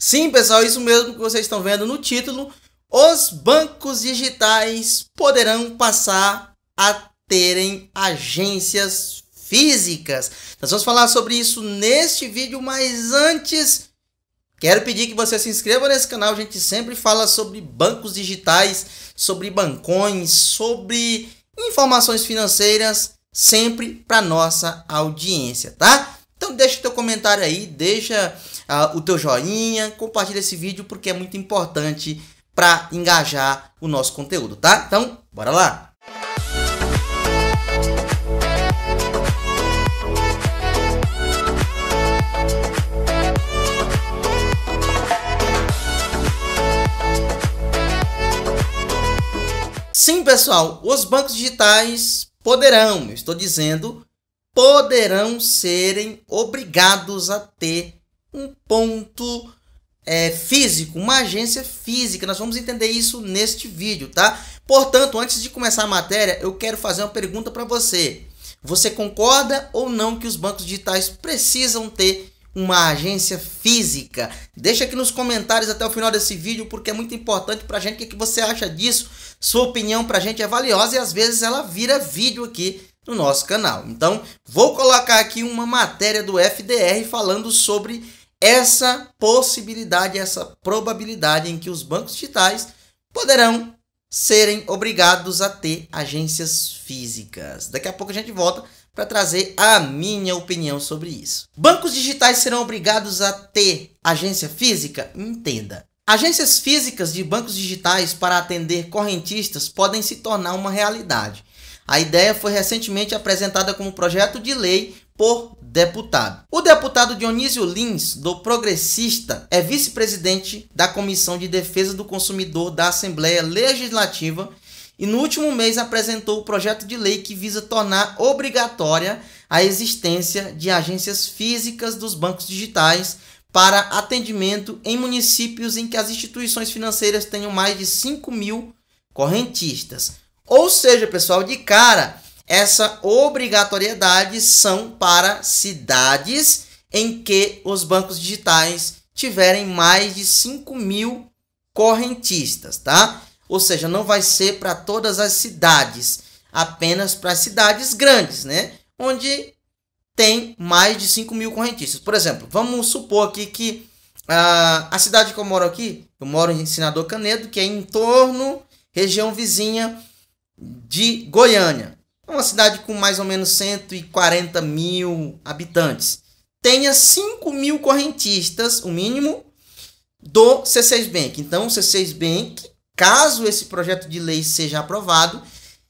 Sim, pessoal, isso mesmo que vocês estão vendo no título. Os bancos digitais poderão passar a terem agências físicas. Nós vamos falar sobre isso neste vídeo, mas antes quero pedir que você se inscreva nesse canal. A gente sempre fala sobre bancos digitais, sobre bancões, sobre informações financeiras, sempre para nossa audiência, tá? Então deixa o teu comentário aí, deixa o teu joinha, compartilha esse vídeo porque é muito importante para engajar o nosso conteúdo, tá? Então, bora lá! Sim, pessoal, os bancos digitais poderão, estou dizendo, poderão serem obrigados a ter um ponto físico, uma agência física. Nós vamos entender isso neste vídeo, tá? Portanto, antes de começar a matéria, eu quero fazer uma pergunta para você. Você concorda ou não que os bancos digitais precisam ter uma agência física? Deixa aqui nos comentários até o final desse vídeo, porque é muito importante para a gente. O que você acha disso? Sua opinião para a gente é valiosa e às vezes ela vira vídeo aqui no nosso canal. Então, vou colocar aqui uma matéria do FDR falando sobre essa possibilidade, essa probabilidade em que os bancos digitais poderão serem obrigados a ter agências físicas. Daqui a pouco a gente volta para trazer a minha opinião sobre isso. Bancos digitais serão obrigados a ter agência física? Entenda. Agências físicas de bancos digitais para atender correntistas podem se tornar uma realidade. A ideia foi recentemente apresentada como projeto de lei por deputado. O deputado Dionísio Lins, do Progressista, é vice-presidente da Comissão de Defesa do Consumidor da Assembleia Legislativa e no último mês apresentou o projeto de lei que visa tornar obrigatória a existência de agências físicas dos bancos digitais para atendimento em municípios em que as instituições financeiras tenham mais de 5.000 correntistas. Ou seja, pessoal, de cara, essa obrigatoriedade são para cidades em que os bancos digitais tiverem mais de 5.000 correntistas, tá? Ou seja, não vai ser para todas as cidades, apenas para cidades grandes, né? Onde tem mais de 5.000 correntistas. Por exemplo, vamos supor aqui que a cidade que eu moro aqui, eu moro em Senador Canedo, que é em torno, região vizinha de Goiânia. É uma cidade com mais ou menos 140.000 habitantes. Tenha 5.000 correntistas, o mínimo, do C6 Bank. Então, o C6 Bank, caso esse projeto de lei seja aprovado,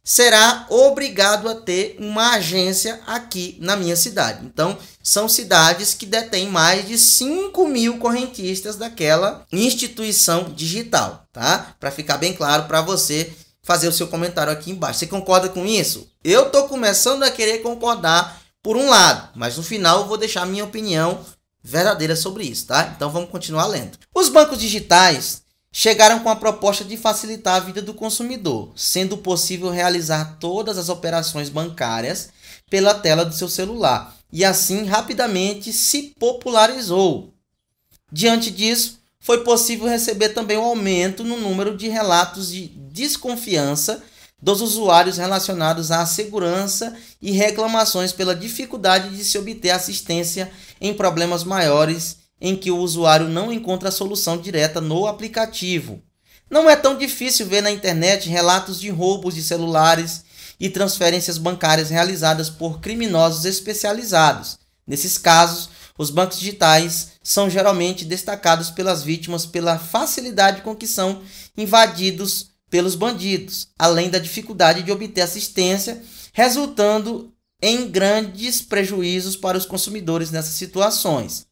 será obrigado a ter uma agência aqui na minha cidade. Então, são cidades que detêm mais de 5.000 correntistas daquela instituição digital, tá? Para ficar bem claro para você fazer o seu comentário aqui embaixo. Você concorda com isso? Eu estou começando a querer concordar por um lado, mas no final eu vou deixar a minha opinião verdadeira sobre isso, tá? Então vamos continuar lendo. Os bancos digitais chegaram com a proposta de facilitar a vida do consumidor, sendo possível realizar todas as operações bancárias pela tela do seu celular, e assim rapidamente se popularizou. Diante disso, foi possível receber também um aumento no número de relatos de desconfiança dos usuários relacionados à segurança e reclamações pela dificuldade de se obter assistência em problemas maiores em que o usuário não encontra a solução direta no aplicativo. Não é tão difícil ver na internet relatos de roubos de celulares e transferências bancárias realizadas por criminosos especializados. Nesses casos, os bancos digitais são geralmente destacados pelas vítimas pela facilidade com que são invadidos pelos bandidos, além da dificuldade de obter assistência, resultando em grandes prejuízos para os consumidores nessas situações.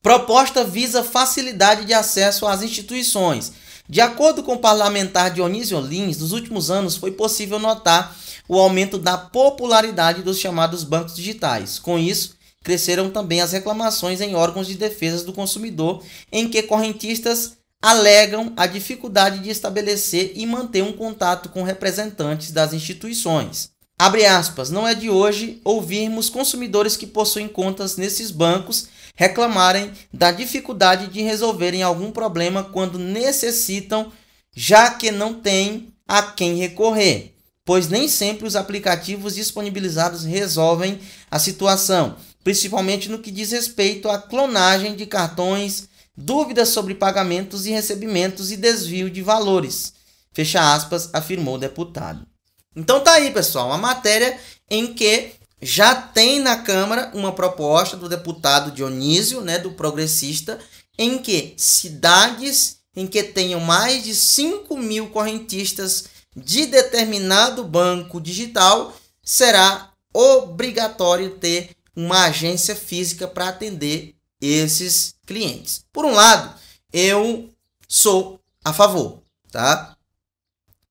Proposta visa facilidade de acesso às instituições. De acordo com o parlamentar Dionísio Lins, nos últimos anos foi possível notar o aumento da popularidade dos chamados bancos digitais. Com isso, cresceram também as reclamações em órgãos de defesa do consumidor, em que correntistas alegam a dificuldade de estabelecer e manter um contato com representantes das instituições. Abre aspas, não é de hoje ouvirmos consumidores que possuem contas nesses bancos reclamarem da dificuldade de resolverem algum problema quando necessitam, já que não têm a quem recorrer, pois nem sempre os aplicativos disponibilizados resolvem a situação, principalmente no que diz respeito à clonagem de cartões, dúvidas sobre pagamentos e recebimentos e desvio de valores. Fecha aspas, afirmou o deputado. Então tá aí, pessoal, uma matéria em que já tem na Câmara uma proposta do deputado Dionísio, né, do progressista, em que cidades em que tenham mais de 5.000 correntistas de determinado banco digital, será obrigatório ter uma agência física para atender esses clientes. Por um lado, eu sou a favor, tá?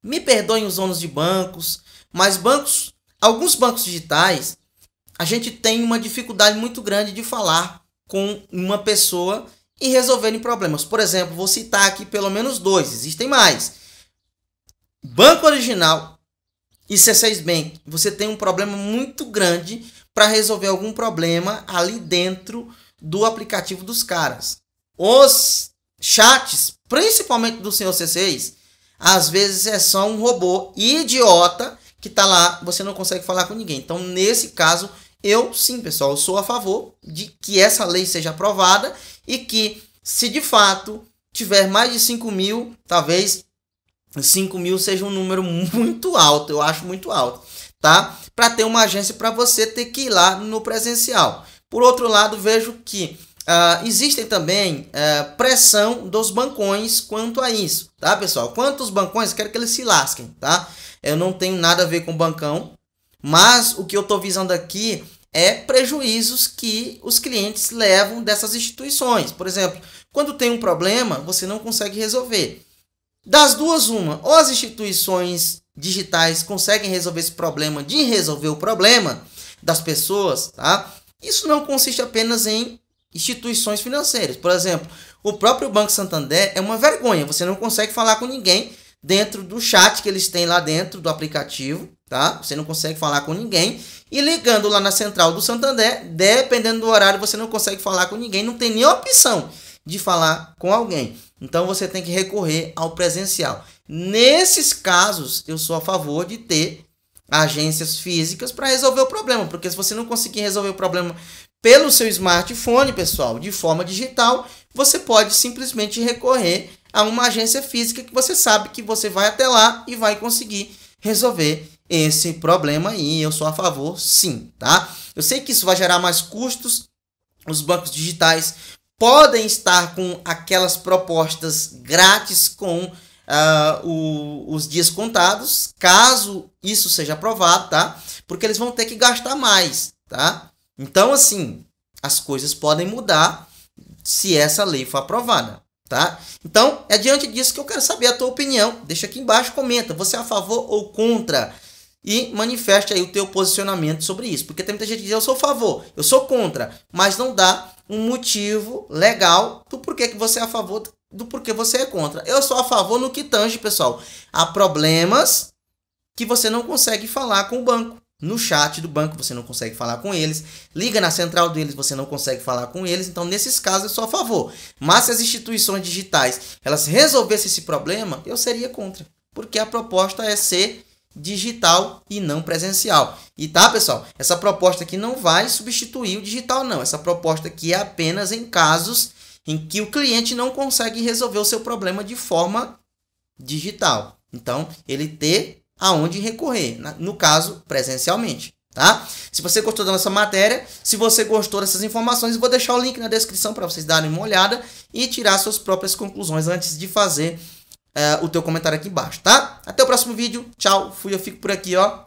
Me perdoem os donos de bancos, mas alguns bancos digitais, a gente tem uma dificuldade muito grande de falar com uma pessoa e resolverem problemas. Por exemplo, vou citar aqui pelo menos 2, existem mais. Banco Original e C6 Bank, você tem um problema muito grande para resolver algum problema ali dentro do aplicativo dos caras. Os chats, principalmente do senhor C6, às vezes é só um robô idiota que está lá, você não consegue falar com ninguém. Então, nesse caso, eu sim, pessoal, eu sou a favor de que essa lei seja aprovada e que, se de fato tiver mais de 5.000, talvez 5.000 seja um número muito alto, eu acho muito alto, tá? Para ter uma agência para você ter que ir lá no presencial. Por outro lado, vejo que existem também pressão dos bancões quanto a isso, tá, pessoal? Quanto os bancões, quero que eles se lasquem, tá? Eu não tenho nada a ver com bancão, mas o que eu estou visando aqui é prejuízos que os clientes levam dessas instituições. Por exemplo, quando tem um problema, você não consegue resolver. Das duas, uma, ou as instituições digitais conseguem resolver esse problema de resolver o problema das pessoas, tá? Isso não consiste apenas em instituições financeiras. Por exemplo, o próprio Banco Santander é uma vergonha. Você não consegue falar com ninguém dentro do chat que eles têm lá dentro do aplicativo, tá? Você não consegue falar com ninguém. E ligando lá na central do Santander, dependendo do horário, você não consegue falar com ninguém. Não tem nem opção de falar com alguém. Então, você tem que recorrer ao presencial. Nesses casos, eu sou a favor de ter agências físicas para resolver o problema. Porque se você não conseguir resolver o problema pelo seu smartphone, pessoal, de forma digital, você pode simplesmente recorrer a uma agência física que você sabe que você vai até lá e vai conseguir resolver esse problema. E eu sou a favor, sim, tá? Eu sei que isso vai gerar mais custos. Os bancos digitais podem estar com aquelas propostas grátis com os dias contados, caso isso seja aprovado, tá? Porque eles vão ter que gastar mais, tá? Então, assim, as coisas podem mudar se essa lei for aprovada, tá? Então, é diante disso que eu quero saber a tua opinião. Deixa aqui embaixo, comenta, você é a favor ou contra? E manifeste aí o teu posicionamento sobre isso. Porque tem muita gente que diz, eu sou a favor, eu sou contra, mas não dá um motivo legal do porquê que você é a favor, do porquê você é contra. Eu sou a favor no que tange, pessoal, há problemas que você não consegue falar com o banco. No chat do banco você não consegue falar com eles. Liga na central deles, você não consegue falar com eles. Então, nesses casos, eu sou a favor. Mas se as instituições digitais elas resolvessem esse problema, eu seria contra. Porque a proposta é ser digital e não presencial. E tá, pessoal? Essa proposta aqui não vai substituir o digital, não. Essa proposta aqui é apenas em casos em que o cliente não consegue resolver o seu problema de forma digital. Então, ele ter aonde recorrer, no caso, presencialmente, tá? Se você gostou da nossa matéria, se você gostou dessas informações, eu vou deixar o link na descrição para vocês darem uma olhada e tirar suas próprias conclusões antes de fazer o teu comentário aqui embaixo, tá? Até o próximo vídeo, tchau, fui, eu fico por aqui, ó.